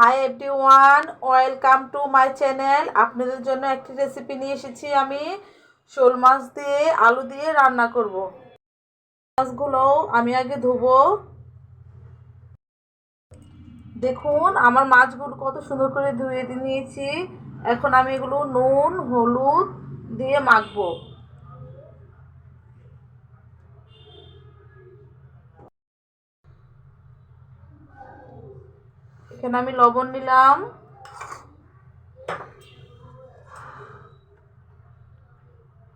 Hi everyone, welcome to my channel. আপনাদের জন্য একটি রেসিপি নিয়ে এসেছি। আমি শোল মাছ দিয়ে আলু দিয়ে রান্না করব। মাছগুলো আমি আগে ধুবো। দেখুন আমার মাছগুলো কত সুন্দর করে ধুয়ে নিয়েছি। এখন আমি এগুলো নুন হলুদ দিয়ে মাখবো। এখানে আমি লবণ নিলাম,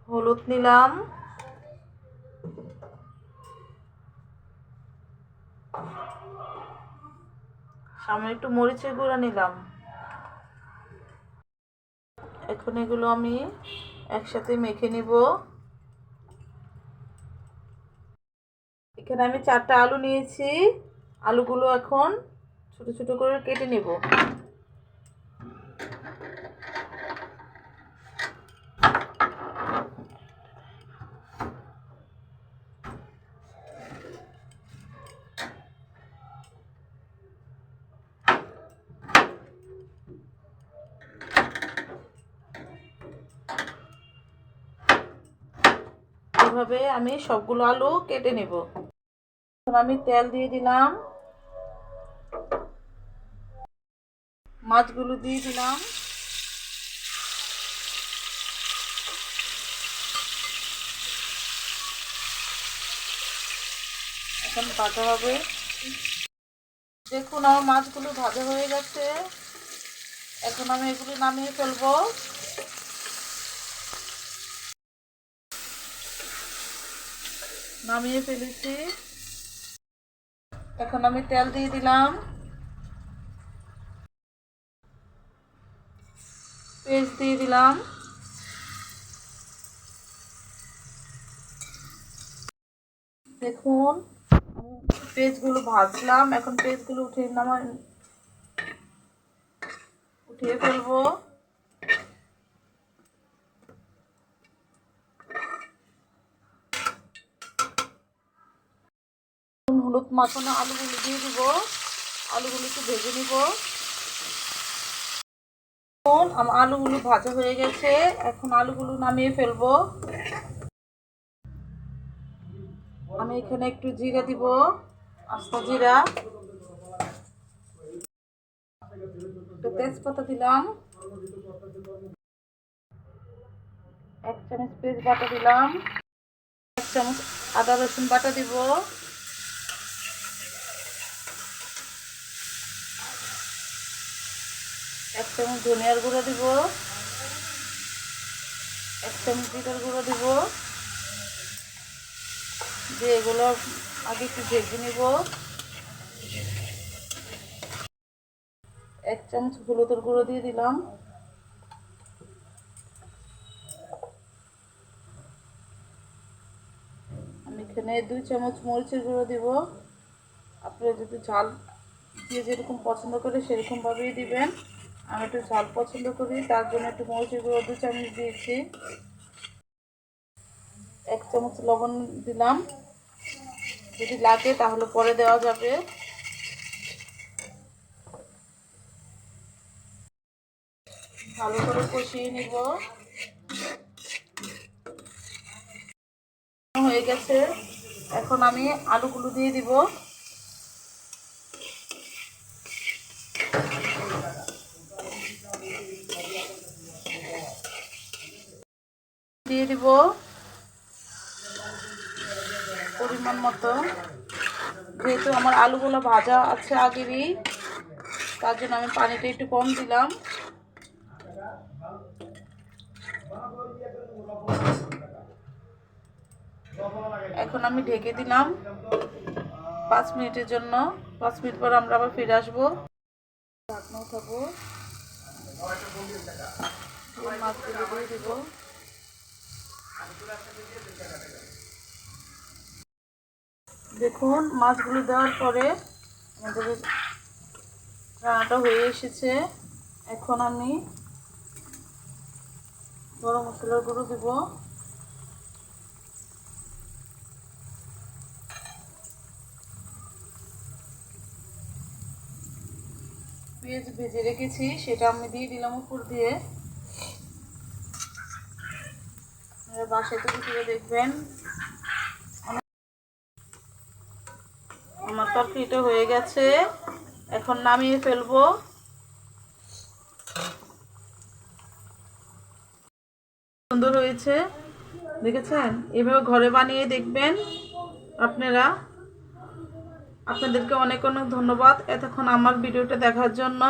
হলুদ নিলাম, সামনে একটু মরিচের গুঁড়া নিলাম। এখন এগুলো আমি একসাথে মেখে নিব। এখানে আমি 4টা আলু নিয়েছি। আলুগুলো এখন ছোট ছোট করে কেটে নেব। এভাবে আমি সবগুলো আলু কেটে নেব। এখন আমি তেল দিয়ে দিলাম, মাছগুলো দিয়ে দিলাম। এখন ভাজা হবে। দেখুন আমার মাছগুলো ভাজা হয়ে গেছে। এখন আমি এগুলো নামিয়ে ফেলবো। নামিয়ে ফেলেছি। এখন আমি তেল দিয়ে দিলাম, পেঁয়াজ দিয়ে দিলাম। দেখুন পেঁয়াজগুলো ভাজলাম। এখন পেঁয়াজগুলো উঠিয়ে ফেলবো। হলুদ মাখানো আলুগুলো দিয়ে দিব। আলুগুলো একটু ভেজে নিব। আমার আলুগুলো ভাজা হয়ে গেছে। এখন আলুগুলো নামিয়ে ফেলবো। আমি এখানে একটু জিরা দিব, আস্তা জিরা, একটু তেজপাতা দিলাম, 1 চামচ পেঁয়াজ বাটা দিলাম, 1 চামচ আদা রসুন বাটা দিব, 1 চামচ ধনিয়ার গুঁড়ো দিব, 1 চামচ জিরার গুঁড়ো দিব। দিয়ে এগুলো আগে একটু ভেজে নিব। 1 চামচ হলুদের গুঁড়ো দিয়ে দিলাম। আমি এখানে 2 চামচ মরিচের গুঁড়ো দিব। আপনারা যদি ঝাল দিয়ে যেরকম পছন্দ করে সেরকমভাবেই দিবেন। আমি একটু ঝাল পছন্দ করি, তার জন্য একটু মরিচের গুঁড়ো 2 চামচ দিয়েছি। 1 চামচ লবণ দিলাম, যদি লাগে তাহলে পরে দেওয়া যাবে। ভালো করে কষিয়ে নিব। হয়ে গেছে। এখন আমি আলুগুলো দিয়ে দিব। দিয়ে দিব পরিমাণ মতো। যেহেতু আমার আলুগুলো ভাজা আছে আগেরই, তার জন্য আমি পানিটা একটু কম দিলাম। এখন আমি ঢেকে দিলাম 5 মিনিটের জন্য। 5 মিনিট পর আমরা আবার ফিরে আসবো। ঢাকনা উঠাবো, মাছগুলো দিয়ে দিব। দেখুন মাছগুলো দেওয়ার পরে আমাদের রান্নাটা হয়ে এসেছে। এখন আমি গরম মশলার গুঁড়ো দিব, পেঁয়াজ ভেজে রেখেছি সেটা আমি দিয়ে দিলাম উপর দিয়ে। বাসায় তৈরি করে দেখবেন। আমার তরকারিটা হয়ে গেছে, এখন নামিয়ে ফেলবো। সুন্দর হয়েছে, দেখেছেন? এভাবে ঘরে বানিয়ে দেখবেন আপনারা। আপনাদেরকে অনেক অনেক ধন্যবাদ এতক্ষণ আমার ভিডিওটা দেখার জন্য।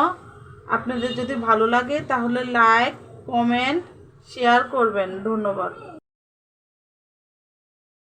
আপনাদের যদি ভালো লাগে তাহলে লাইক, কমেন্ট, শেয়ার করবেন। ধন্যবাদ।